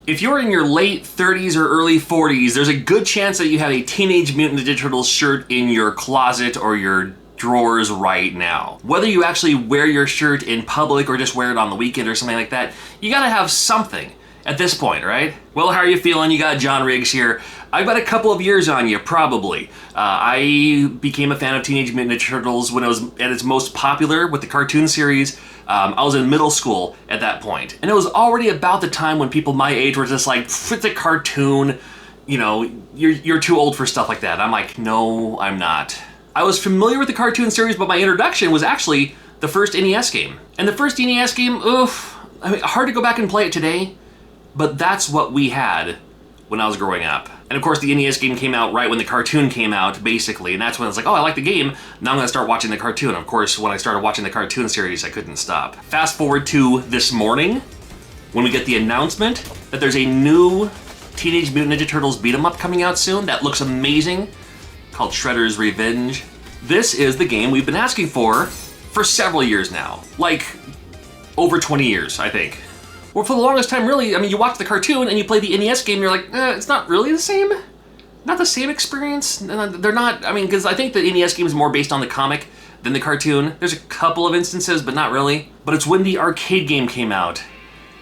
If you're in your late 30s or early 40s, there's a good chance that you have a Teenage Mutant Ninja Turtles shirt in your closet or your drawers right now. Whether you actually wear your shirt in public or just wear it on the weekend or something like that, you gotta have something at this point, right? Well, how are you feeling? You got John Riggs here. I've got a couple of years on you, probably. I became a fan of Teenage Mutant Ninja Turtles when it was at its most popular with the cartoon series. I was in middle school at that point, and it was already about the time when people my age were just like, it's a cartoon, you know, you're too old for stuff like that. I'm like, no, I'm not. I was familiar with the cartoon series, but my introduction was actually the first NES game. And the first NES game, oof, I mean, hard to go back and play it today, but that's what we had when I was growing up. And of course the NES game came out right when the cartoon came out, basically, and that's when I was like, oh, I like the game, now I'm gonna start watching the cartoon. Of course, when I started watching the cartoon series, I couldn't stop. Fast forward to this morning, when we get the announcement that there's a new Teenage Mutant Ninja Turtles beat 'em up coming out soon that looks amazing, called Shredder's Revenge. This is the game we've been asking for several years now. Like, over 20 years, I think. Well, for the longest time, really, I mean, you watch the cartoon and you play the NES game, you're like, it's not really the same? Not the same experience? They're not, I mean, because I think the NES game is more based on the comic than the cartoon. There's a couple of instances, but not really. But it's when the arcade game came out,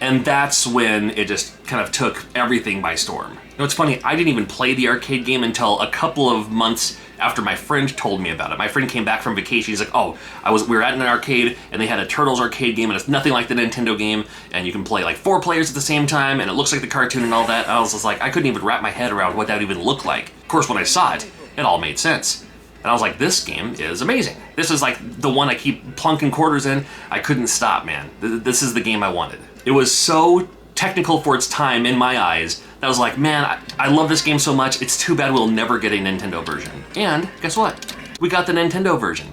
and that's when it just kind of took everything by storm. You know, it's funny, I didn't even play the arcade game until a couple of months after my friend told me about it. My friend came back from vacation, he's like, oh, we were at an arcade, and they had a Turtles arcade game, and it's nothing like the Nintendo game, and you can play like 4 players at the same time, and it looks like the cartoon and all that. I was just like, I couldn't even wrap my head around what that even looked like. Of course, when I saw it, it all made sense. And I was like, this game is amazing. This is like the one I keep plunking quarters in. I couldn't stop, man. This is the game I wanted. It was so technical for its time in my eyes that I was like, man, I love this game so much, it's too bad we'll never get a Nintendo version. And guess what? We got the Nintendo version.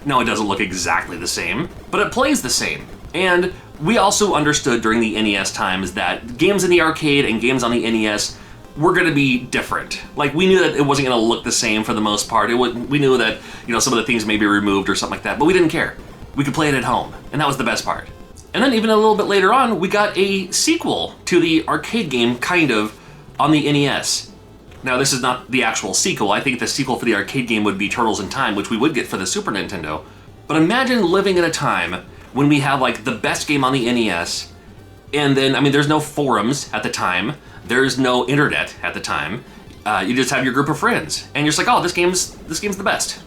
No, it doesn't look exactly the same, but it plays the same. And we also understood during the NES times that games in the arcade and games on the NES were gonna be different. Like, we knew that it wasn't gonna look the same for the most part. We knew that, you know, some of the things may be removed or something like that, but we didn't care. We could play it at home, and that was the best part. And then even a little bit later on, we got a sequel to the arcade game, kind of, on the NES. Now, this is not the actual sequel. I think the sequel for the arcade game would be Turtles in Time, which we would get for the Super Nintendo. But imagine living in a time when we have, like, the best game on the NES, and then, I mean, there's no forums at the time, there's no internet at the time, you just have your group of friends, and you're just like, oh, this game's the best.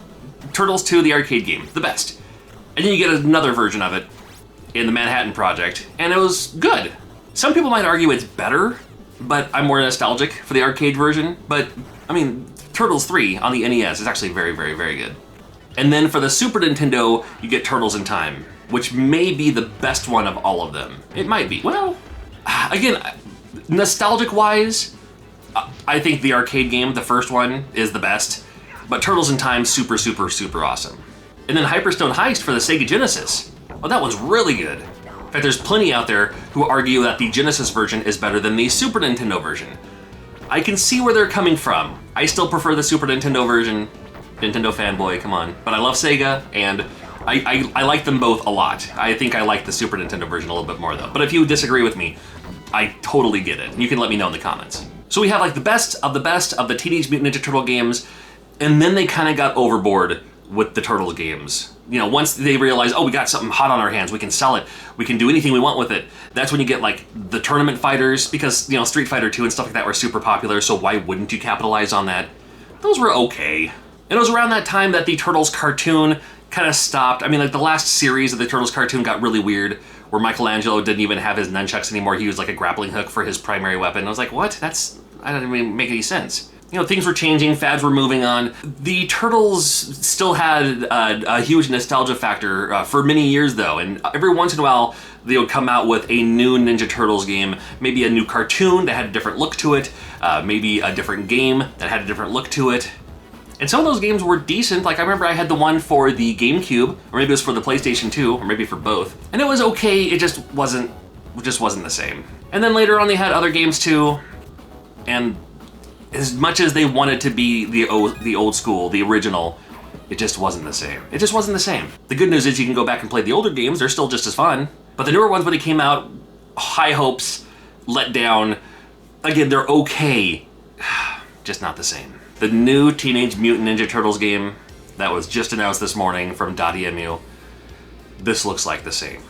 Turtles 2, the arcade game, the best. And then you get another version of it in the Manhattan Project, and it was good. Some people might argue it's better, but I'm more nostalgic for the arcade version. But, I mean, Turtles 3 on the NES is actually very, very, very good. And then for the Super Nintendo, you get Turtles in Time, which may be the best one of all of them. It might be. Well, again, nostalgic-wise, I think the arcade game, the first one, is the best. But Turtles in Time, super, super, super awesome. And then Hyperstone Heist for the Sega Genesis. Oh, that one's really good. In fact, there's plenty out there who argue that the Genesis version is better than the Super Nintendo version. I can see where they're coming from. I still prefer the Super Nintendo version. Nintendo fanboy, come on. But I love Sega, and I like them both a lot. I think I like the Super Nintendo version a little bit more, though. But if you disagree with me, I totally get it. You can let me know in the comments. So we have like the best of the Teenage Mutant Ninja Turtle games, and then they kind of got overboard with the Turtles games. You know, once they realize, oh, we got something hot on our hands, we can sell it, we can do anything we want with it, that's when you get like the tournament fighters, because, you know, Street Fighter 2 and stuff like that were super popular, so why wouldn't you capitalize on that? Those were okay. And it was around that time that the Turtles cartoon kind of stopped. I mean, like the last series of the Turtles cartoon got really weird, where Michelangelo didn't even have his nunchucks anymore, he used like a grappling hook for his primary weapon. I was like, what? That didn't even make any sense. You know, things were changing, fads were moving on. The Turtles still had a huge nostalgia factor for many years, though, and every once in a while, they would come out with a new Ninja Turtles game, maybe a new cartoon that had a different look to it, maybe a different game that had a different look to it. And some of those games were decent. Like, I remember I had the one for the GameCube, or maybe it was for the PlayStation 2, or maybe for both. And it was okay, it just wasn't the same. And then later on they had other games too, and as much as they wanted to be the old school, the original, it just wasn't the same. It just wasn't the same. The good news is you can go back and play the older games, they're still just as fun. But the newer ones, when they came out, high hopes, let down. Again, they're okay, just not the same. The new Teenage Mutant Ninja Turtles game that was just announced this morning from DotEMU, this looks like the same.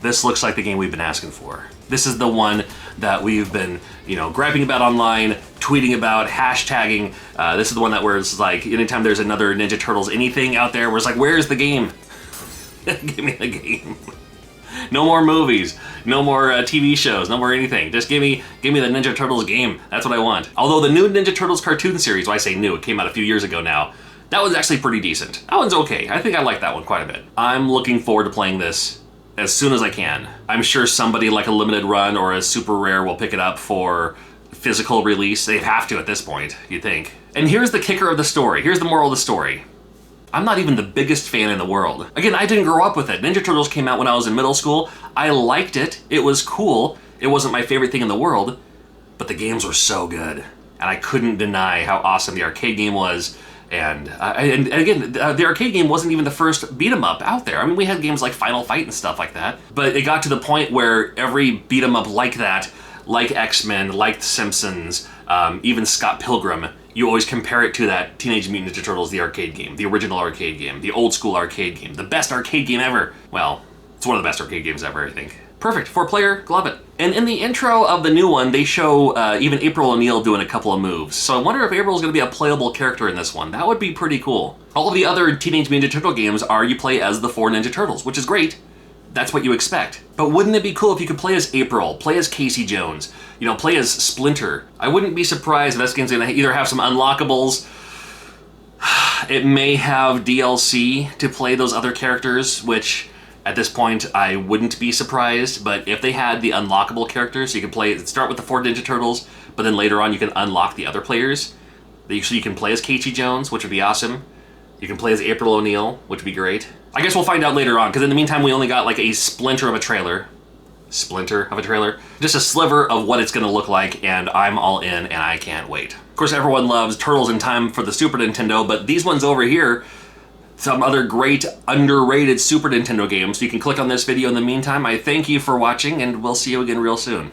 This looks like the game we've been asking for. This is the one that we've been, grabbing about online, tweeting about, hashtagging. This is the one that where it's like, anytime there's another Ninja Turtles anything out there, where it's like, where's the game? Give me the game. No more movies, no more TV shows, no more anything. Just give me the Ninja Turtles game. That's what I want. Although the new Ninja Turtles cartoon series, well, I say new, it came out a few years ago now, that was actually pretty decent. That one's okay. I think I like that one quite a bit. I'm looking forward to playing this as soon as I can. I'm sure somebody like a limited run or a super rare will pick it up for physical release. They have to at this point, you'd think. And here's the kicker of the story. Here's the moral of the story. I'm not even the biggest fan in the world. Again, I didn't grow up with it. Ninja Turtles came out when I was in middle school. I liked it. It was cool. It wasn't my favorite thing in the world, but the games were so good. And I couldn't deny how awesome the arcade game was. And again, the arcade game wasn't even the first beat 'em up out there. I mean, we had games like Final Fight and stuff like that. But it got to the point where every beat 'em up like that, like X-Men, like The Simpsons, even Scott Pilgrim, you always compare it to that Teenage Mutant Ninja Turtles, the arcade game, the original arcade game, the old school arcade game, the best arcade game ever. Well, it's one of the best arcade games ever, I think. Perfect, 4-player, love it. And in the intro of the new one, they show even April O'Neil doing a couple of moves. So I wonder if April's gonna be a playable character in this one. That would be pretty cool. All of the other Teenage Mutant Ninja Turtle games are you play as the 4 Ninja Turtles, which is great. That's what you expect. But wouldn't it be cool if you could play as April, play as Casey Jones, play as Splinter? I wouldn't be surprised if this game's gonna either have some unlockables, it may have DLC to play those other characters, which at this point I wouldn't be surprised, but if they had the unlockable characters, so you can start with the 4 Ninja Turtles, but then later on you can unlock the other players, so you can play as Casey Jones, which would be awesome. You can play as April O'Neil, which would be great. I guess we'll find out later on, because in the meantime, we only got like a splinter of a trailer. Just a sliver of what it's gonna look like, and I'm all in, and I can't wait. Of course, everyone loves Turtles in Time for the Super Nintendo, but these ones over here, some other great, underrated Super Nintendo games. So you can click on this video in the meantime. I thank you for watching, and we'll see you again real soon.